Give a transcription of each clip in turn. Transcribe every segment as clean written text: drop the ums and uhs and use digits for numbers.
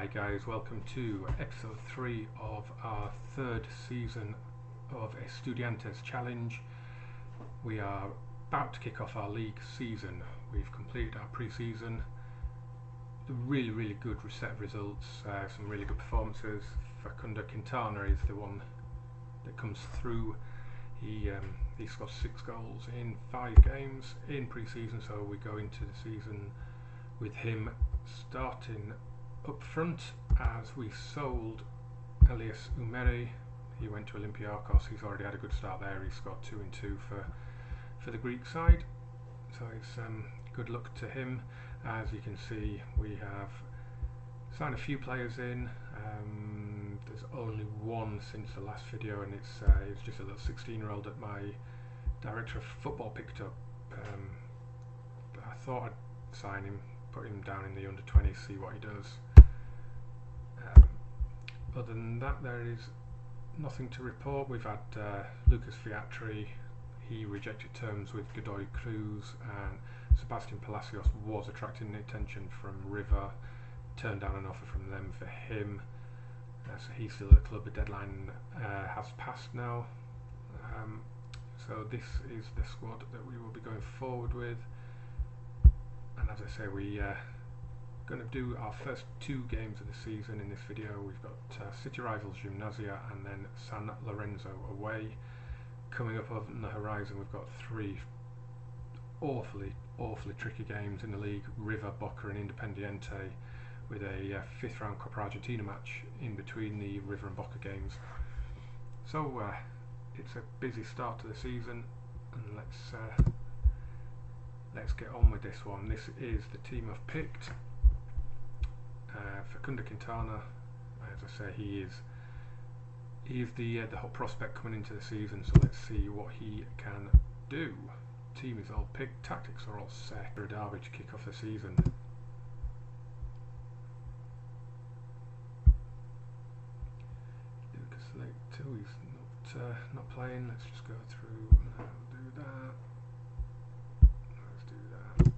Hi guys, welcome to episode 3 of our third season of Estudiantes challenge. We are about to kick off our league season. We've completed our pre-season. Really good set of results, some really good performances. Facundo Quintana is the one that comes through. He scored 6 goals in 5 games in pre-season, so we go into the season with him starting up front, as we sold Elias Umeri. He went to Olympiacos. He's already had a good start there. He scored 2 and 2 for the Greek side, so it's good luck to him. As you can see, we have signed a few players in. There's only one since the last video, and it's just a little 16-year-old that my director of football picked up. But I thought I'd sign him, put him down in the under-20s, see what he does. Other than that, there is nothing to report. We've had Lucas Fiatri. He rejected terms with Godoy Cruz, and Sebastian Palacios was attracting attention from River, turned down an offer from them for him. So he's still at the club. The deadline has passed now. So this is the squad that we will be going forward with. And as I say, we going to do our first 2 games of the season in this video. We've got city rivals Gimnasia and then San Lorenzo away. Coming up on the horizon, we've got 3 awfully tricky games in the league: River, Boca and Independiente, with a 5th round Copa Argentina match in between the River and Boca games. So it's a busy start to the season, and let's get on with this one. This is the team I've picked. Facundo Quintana, as I say, he is the hot prospect coming into the season, so let's see what he can do. Team is all picked, tactics are all set for a derby to kick off the season. Lucas Leito, he's not playing. Let's just go through and do that. Let's do that.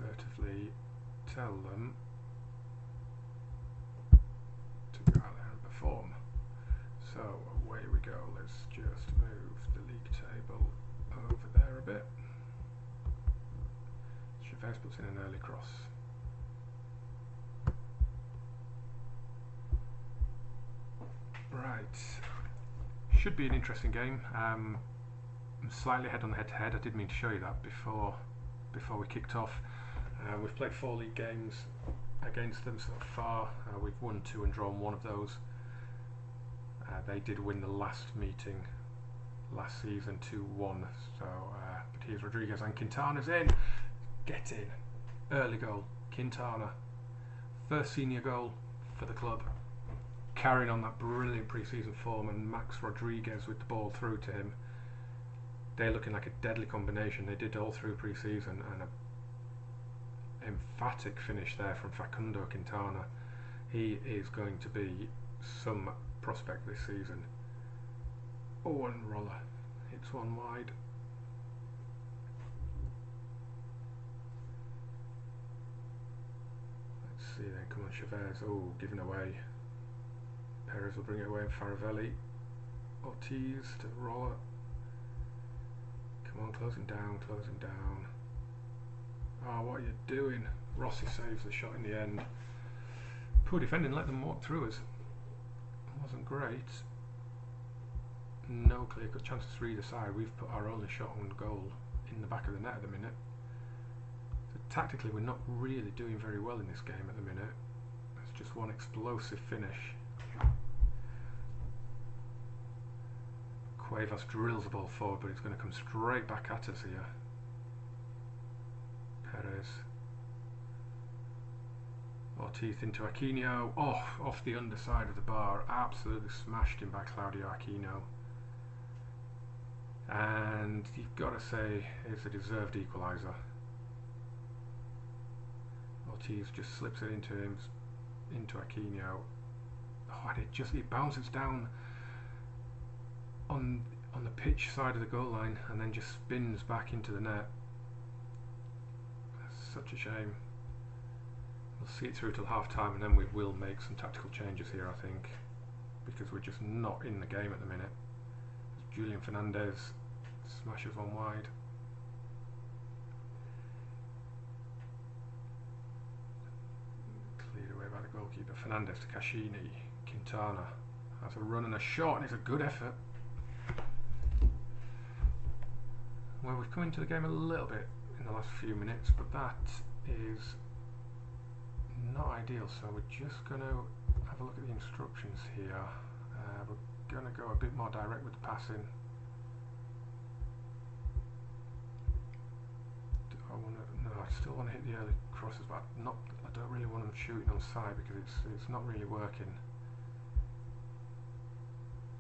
Assertively tell them to go out there and perform. So away we go. Let's just move the league table over there a bit. Chavez puts in an early cross. Right, should be an interesting game. I'm slightly ahead on the head-to-head. I did mean to show you that before we kicked off. We've played 4 league games against them so far. We've won 2 and drawn 1 of those. They did win the last meeting last season 2-1. So, but here's Rodriguez, and Quintana's in. Get in. Early goal. Quintana. First senior goal for the club. Carrying on that brilliant pre-season form, and Max Rodriguez with the ball through to him. They're looking like a deadly combination. They did all through pre-season, and an emphatic finish there from Facundo Quintana. He is going to be some prospect this season. Oh, and Roller hits one wide. Let's see then, come on Chavez. Oh, given away. Perez will bring it away, and Faravelli. Ortiz to Roller. Come on, closing down. Oh, what are you doing? Rossi saves the shot in the end. Poor defending, let them walk through us. It wasn't great. No clear-cut chances for either side. We've put our only shot on goal in the back of the net at the minute. So tactically, we're not really doing very well in this game at the minute. It's just one explosive finish. Cuevas drills the ball forward, but it's going to come straight back at us here. Perez. Ortiz into Aquino. Oh, off the underside of the bar. Absolutely smashed in by Claudio Aquino. And you've got to say it's a deserved equaliser. Ortiz just slips it into Aquino. Oh, and it bounces down on the pitch side of the goal line and then just spins back into the net. such a shame. We'll see it through till half time and then we will make some tactical changes here, I think, because we're just not in the game at the minute. Julian Fernandez smashes one wide. Cleared away by the goalkeeper. Fernandez to Cassini. Quintana has a run and a shot, and it's a good effort. Well, we've come into the game a little bit in the last few minutes, but that is not ideal, so we're just going to have a look at the instructions here. We're going to go a bit more direct with the passing. I still want to hit the early crosses, but I don't really want them shooting on side because it's not really working.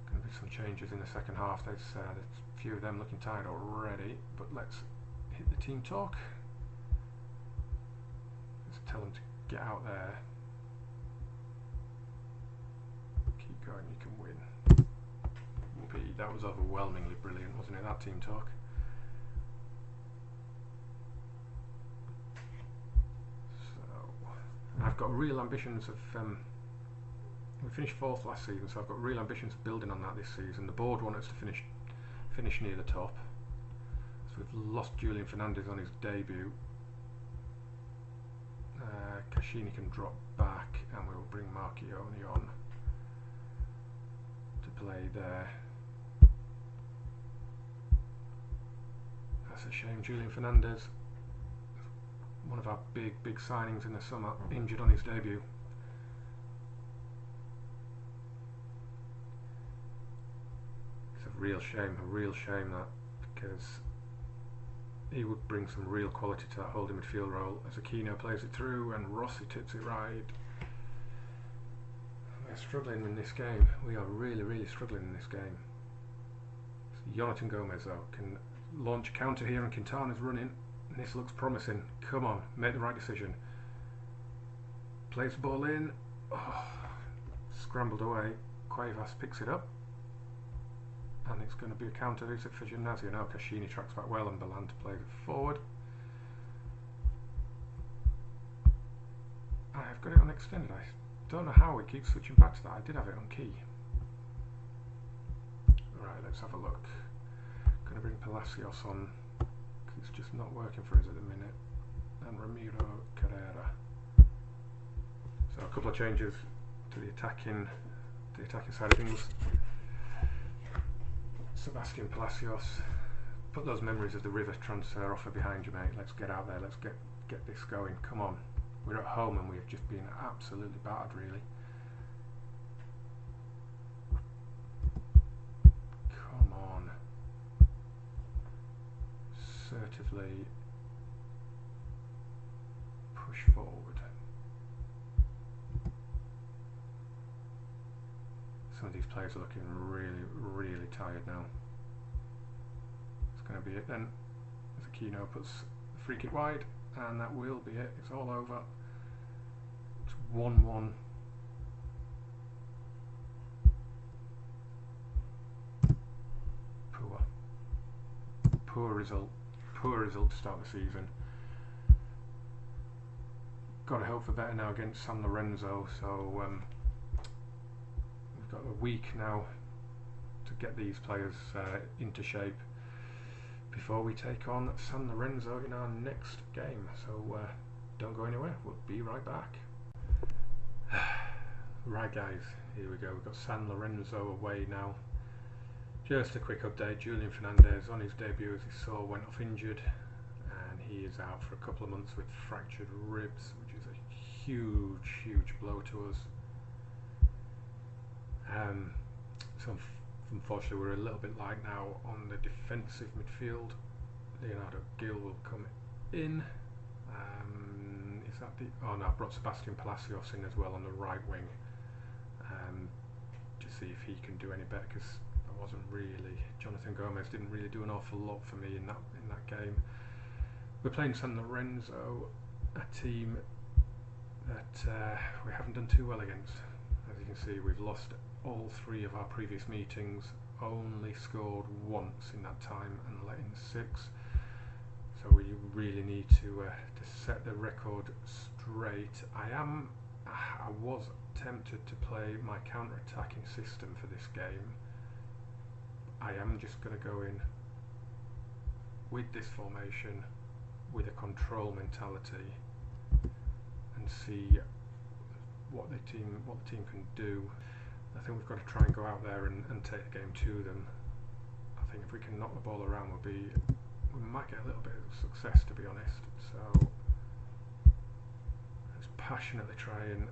Going to be some changes in the second half. There's a few of them looking tired already, but let's hit the team talk. Let's tell them to get out there. Keep going, you can win. Whoopee, that was overwhelmingly brilliant, wasn't it, that team talk? I've got real ambitions of, we finished 4th last season, so I've got real ambitions of building on that this season. The board want us to finish near the top. So we've lost Julian Fernandez on his debut. Cassini can drop back and we will bring Marchione on to play there. That's a shame. Julian Fernandez, one of our big signings in the summer, injured on his debut. It's a real shame that, because he would bring some real quality to that holding midfield role as Aquino plays it through and Rossi tips it right. We're struggling in this game. We are really struggling in this game. Jonathan Gomez though can launch a counter here and Quintana's running. This looks promising. Come on, make the right decision. Plays the ball in. Oh, scrambled away. Cuevas picks it up. And it's going to be a counter visit for Gimnasia. Now Cassini tracks back well and Belante plays it forward. I've got it on extended. I don't know how it keeps switching back to that. I did have it on key. Right, let's have a look. Going to bring Palacios on. It's just not working for us at the minute. And Ramiro Carrera. So a couple of changes to the attacking side of things. Sebastian Palacios, put those memories of the River transfer offer behind you, mate. Let's get out there. Let's get this going. Come on. We're at home and we've just been absolutely battered, really. Come on. Assertively push forward. Some of these players are looking really tired now. It's going to be it then. As Aquino puts the free kick wide, and that will be it. It's all over. It's 1-1. Poor result to start the season. Got to hope for better now against San Lorenzo, so we've got a week now to get these players into shape before we take on San Lorenzo in our next game, so don't go anywhere, we'll be right back. Right guys, here we go, we've got San Lorenzo away now. Just a quick update, Julian Fernandez on his debut, as you saw, went off injured and he is out for a couple of months with fractured ribs, which is a huge blow to us. So unfortunately we're a little bit light now on the defensive midfield. Leonardo Gil will come in. Is that the... oh no, I've brought Sebastian Palacios in as well on the right wing to see if he can do any better, because wasn't really, Jonathan Gomez didn't really do an awful lot for me in that game. We're playing San Lorenzo, a team that we haven't done too well against. As you can see, we've lost all 3 of our previous meetings, only scored once in that time and let in 6. So we really need to set the record straight. I was tempted to play my counter-attacking system for this game. I am just going to go in with this formation with a control mentality and see what the team can do. I think we've got to try and go out there and take the game to them. I think if we can knock the ball around, we might get a little bit of success, to be honest. So let's passionately try and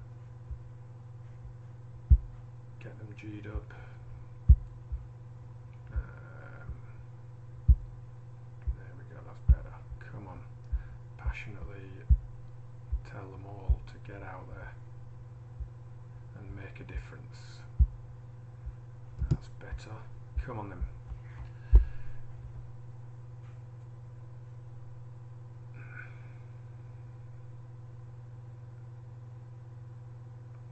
get them G'd up. There we go, that's better. Come on. Passionately tell them all to get out there and make a difference. That's better. Come on then.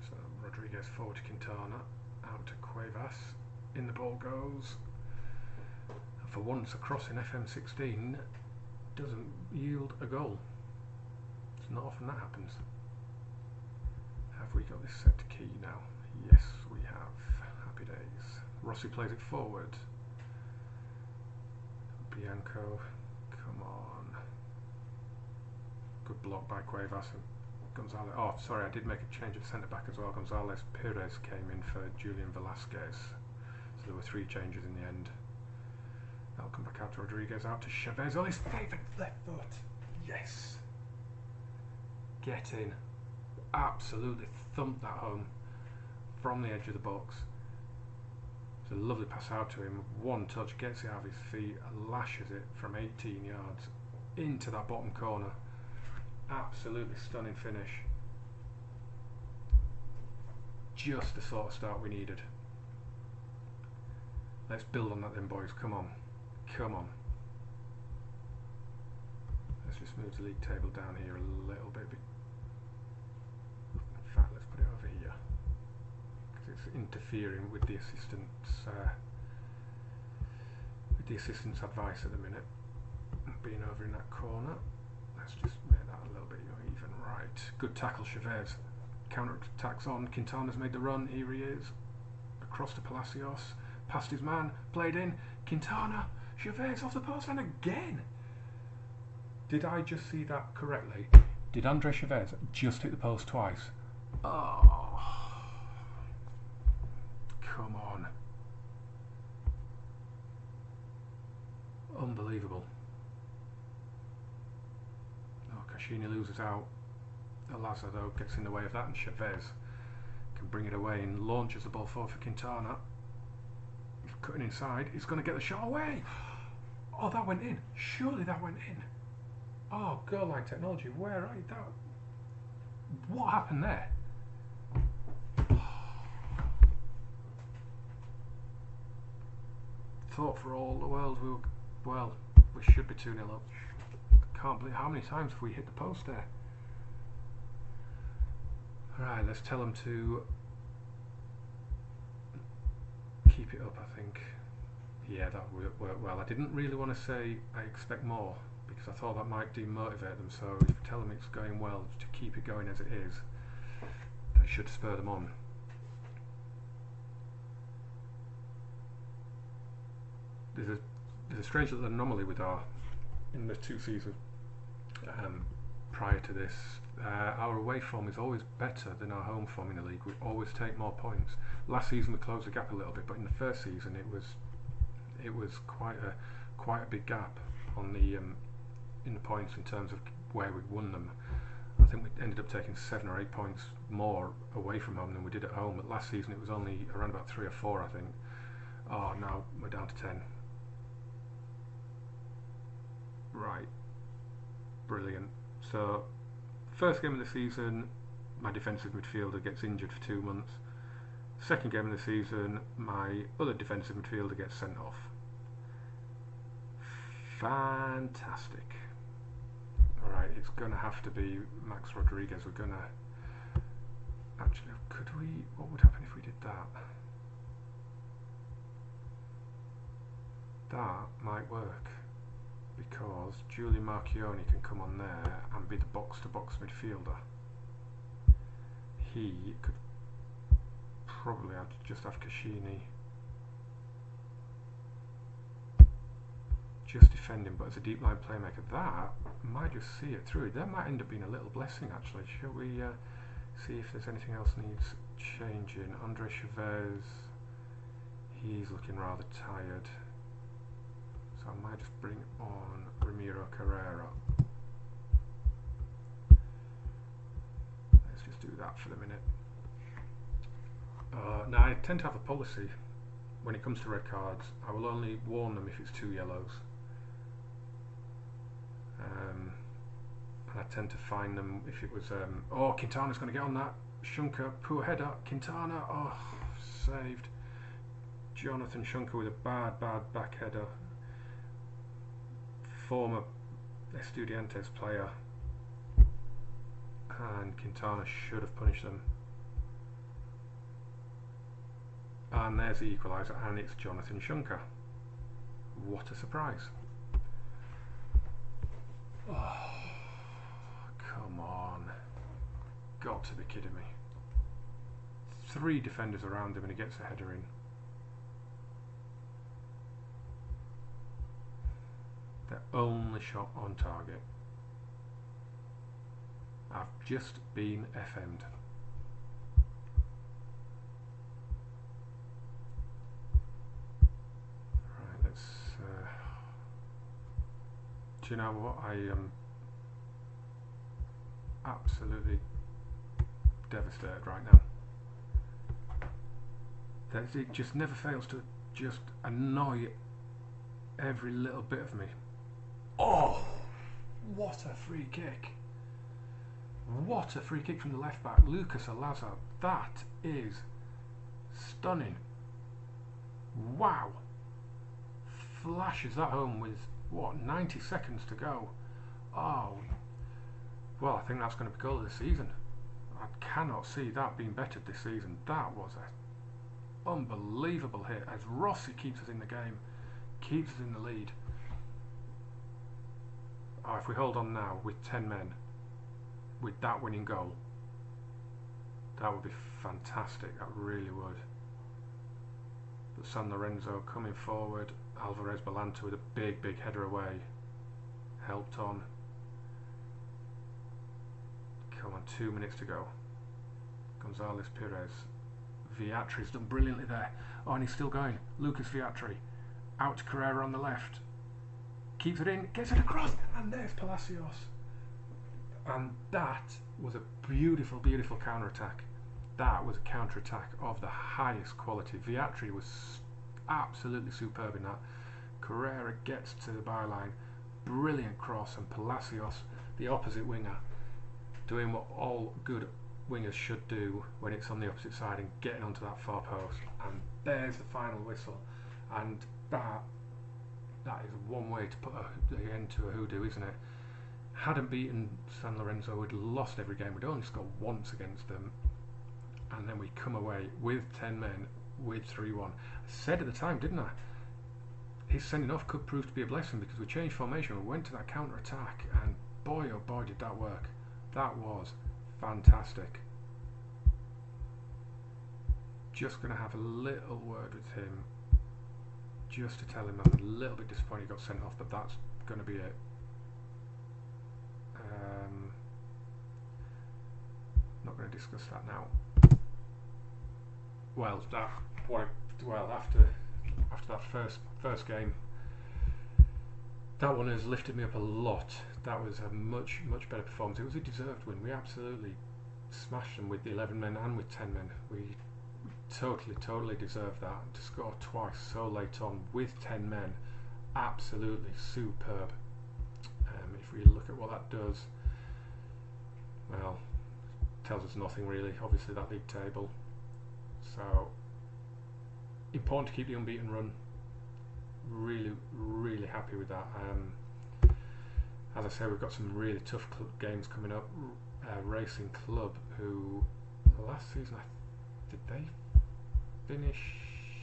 So Rodriguez forward to Quintana, out to Cuevas, in the ball goes. And for once a cross in FM16 doesn't yield a goal. It's not often that happens. Have we got this set to key now? Yes, we have. Happy days. Rossi plays it forward. Bianco, come on. Good block by Cuevas and Gonzalez. Oh, sorry, I did make a change at centre back as well. Gonzalez Perez came in for Julian Velasquez. So there were 3 changes in the end. That'll come back out to Rodriguez, out to Chavez on his favourite left foot. Yes. Get in. Absolutely thumped that home from the edge of the box. It's a lovely pass out to him. One touch, gets it out of his feet, lashes it from 18 yards into that bottom corner. Absolutely stunning finish. Just the sort of start we needed. Let's build on that then, boys. Come on. Come on. Let's just move the league table down here a little bit. In fact, let's put it over here, because it's interfering with the assistant's advice at the minute. Being over in that corner. Let's just make that a little bit even. Right. Good tackle, Chavez. Counter-attacks on. Quintana's made the run. Here he is. Across to Palacios. Past his man. Played in. Quintana. Chavez off the post, and again. Did I just see that correctly? Did Andre Chavez just hit the post twice? Oh. Come on. Unbelievable. Oh, Cascini loses out. Alaza, though, gets in the way of that, and Chavez can bring it away and launches the ball forward for Quintana. He's cutting inside. He's going to get the shot away. Oh, that went in. Surely that went in. Oh, goal line technology. Where are you? What happened there? Thought for all the world we should be 2-0 up. Can't believe how many times have we hit the post there. Right, let's tell them to keep it up, I think. Yeah, that would work well. I didn't really want to say I expect more, because I thought that might demotivate them, so if you tell them it's going well, to keep it going as it is, that should spur them on. There's a strange little anomaly with in the 2 seasons prior to this. Our away form is always better than our home form in the league. We always take more points. Last season we closed the gap a little bit, but in the first season it was quite a big gap on in the points in terms of where we won them. I think we ended up taking 7 or 8 points more away from home than we did at home. But last season it was only around about 3 or 4, I think. Oh, now we're down to 10. Right, brilliant. So, first game of the season, my defensive midfielder gets injured for 2 months. Second game of the season, my other defensive midfielder gets sent off. Fantastic. Alright, it's going to have to be Max Rodriguez. We're going to... Actually, what would happen if we did that? That might work. because Giulio Marchioni can come on there and be the box-to-box midfielder. He could probably just have Caccini just defending, but as a deep line playmaker, that might just see it through. That might end up being a little blessing, actually. Shall we see if there's anything else needs changing? Andre Chavez, he's looking rather tired, so I might just bring on Ramiro Carrera. Let's just do that for the minute. Now I tend to have a policy when it comes to red cards. I will only warn them if it's 2 yellows. And I tend to fine them if it was oh, Quintana's going to get on that. Shunker, poor header. Quintana, oh, saved. Jonathan Shunker with a bad back header. Former Estudiantes player. And Quintana should have punished them. And there's the equaliser, and it's Jonathan Shunker. What a surprise. Oh, come on. Got to be kidding me. 3 defenders around him and he gets a header in. Their only shot on target. I've just been FM'd. Right, let's... do you know what? I am absolutely devastated right now. It just never fails to just annoy every little bit of me. Oh, what a free kick. What a free kick from the left back, Lucas Alaza. That is stunning. Wow. Flashes that home with, what, 90 seconds to go. Oh, well, I think that's going to be goal of the season. I cannot see that being bettered this season. That was an unbelievable hit as Rossi keeps us in the game, keeps us in the lead. Oh, if we hold on now with 10 men, with that winning goal, that would be fantastic. That really would. But San Lorenzo coming forward, Alvarez Balanta with a big header away, helped on. Come on, 2 minutes to go. Gonzalez Perez. Viatri's done brilliantly there. Oh, and he's still going. Lucas Viatri. Out to Carrera on the left. Keeps it in, gets it across, and there's Palacios. And that was a beautiful counter-attack. That was a counter-attack of the highest quality. Viatri was absolutely superb in that. Carrera gets to the byline. Brilliant cross, and Palacios, the opposite winger, doing what all good wingers should do when it's on the opposite side and getting onto that far post. And there's the final whistle. And that is one way to put the end to a hoodoo, isn't it? Hadn't beaten San Lorenzo, we'd lost every game. We'd only scored once against them, and then we come away with 10 men with 3-1. I said at the time, didn't I, his sending off could prove to be a blessing, because we changed formation, we went to that counter attack, and boy oh boy did that work. That was fantastic. Just going to have a little word with him, just to tell him I'm a little bit disappointed he got sent off, but that's going to be it. Not going to discuss that now. Well, after that first game, that one has lifted me up a lot. That was a much better performance. It was a deserved win. We absolutely smashed them with the 11 men and with 10 men. We totally deserved that. To score twice so late on with 10 men, absolutely superb. If we look at what that does, well, tells us nothing really. Obviously that league table, so important to keep the unbeaten run. Really happy with that. As I say, we've got some really tough games coming up. Racing Club, who last season, did they finish?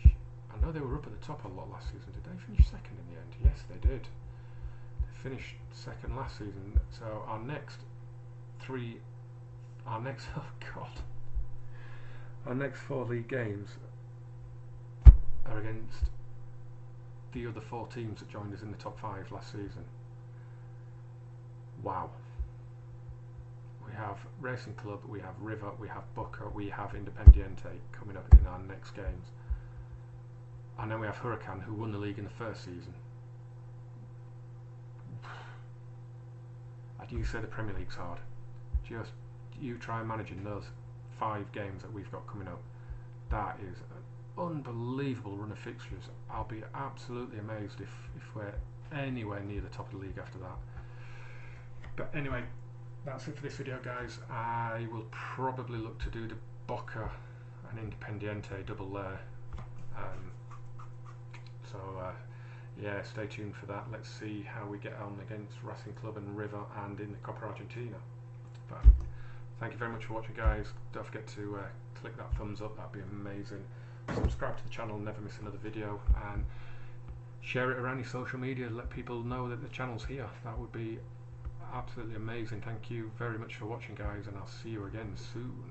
I know they were up at the top a lot last season. Did they finish second in the end? Yes, they did. They finished second last season. So our next our next 4 league games are against the other 4 teams that joined us in the top 5 last season. Wow. We have Racing Club, we have River, we have Boca, we have Independiente coming up in our next games. And then we have Huracan, who won the league in the first season. I do say the Premier League's hard. Just you try managing those 5 games that we've got coming up. That is an unbelievable run of fixtures. I'll be absolutely amazed if we're anywhere near the top of the league after that. But anyway, that's it for this video, guys. I will probably look to do the Boca and Independiente double there. Yeah, stay tuned for that. Let's see how we get on against Racing Club and River and in the Copa Argentina. But thank you very much for watching, guys. Don't forget to click that thumbs up, that'd be amazing. Subscribe to the channel, never miss another video, and share it around your social media. Let people know that the channel's here. That would be absolutely amazing. Thank you very much for watching, guys, and I'll see you again soon.